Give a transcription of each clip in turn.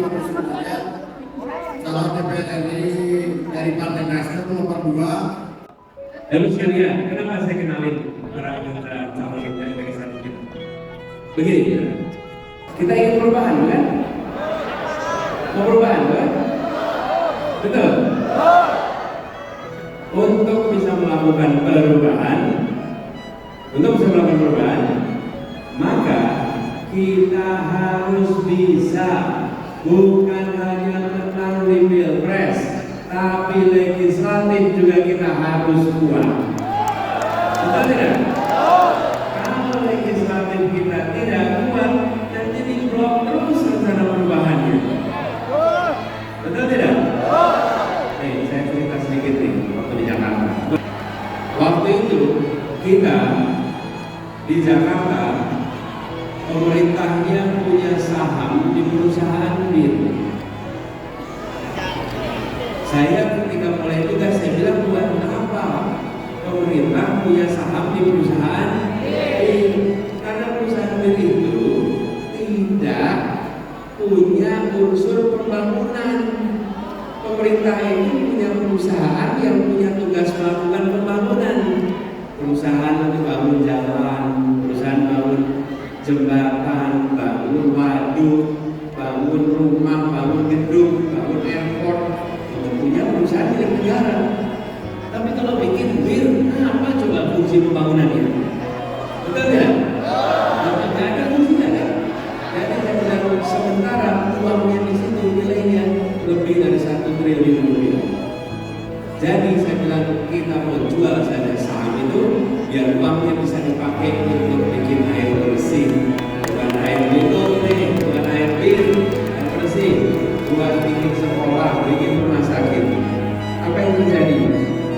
sebenarnya calon DPR RI dari Partai Nasdem nomor 2. Lalu sekalian, kenapa saya kenalin para anggota calon dari barisan kita? Begini, kita ingin perubahan, kan? Mau perubahan, kan? Betul? Untuk bisa melakukan perubahan, maka kita harus bisa bukan hanya menang di Pilpres, tapi legislatif juga kita harus kuat. Betul tidak? Kalau legislatif kita tidak kuat, nanti diblok terus rencana perubahannya. Betul tidak? Saya cerita sedikit nih waktu di Jakarta. Waktu itu kita di Jakarta, pemerintahnya punya saham di perusahaan BIN. Saya ketika mulai tugas, saya bilang, buat apa pemerintah punya saham di perusahaan BIN? Karena perusahaan BIN itu tidak punya unsur pembangunan. Pemerintah ini punya perusahaan yang punya tugas melakukan pembangunan. Perusahaan untuk bangun jalan, perusahaan bangun jembatan, bangun waduk, bangun rumah, bangun gedung, bangun airport. Itu punya perusahaan milik negara. Tapi kalau bikin BIN, apa coba fungsi pembangunannya? Betul tidak? Tidak ada fungsinya, kan? Jadi saya bilang, sementara uangnya di situ nilainya lebih dari 1 triliun rupiah. Jadi saya bilang, kita mau jual saja saham itu biar uangnya bisa dipakai untuk bikin air bersih, bukan air minum nih, bukan air BIN, air bersih, buat bikin sekolah, bikin rumah sakit. Apa yang terjadi?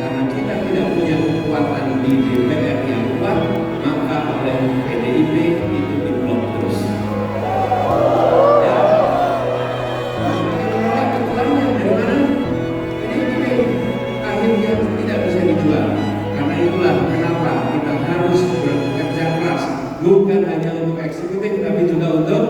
Karena kita tidak punya kekuatan di DPR yang kuat, maka oleh PDIP itu diblok terus. Ya, ketuanya dari mana? PDIP akhirnya tidak bisa dijual. Karena itulah kenapa kita harus bekerja keras, bukan hanya untuk eksekutif tapi juga untuk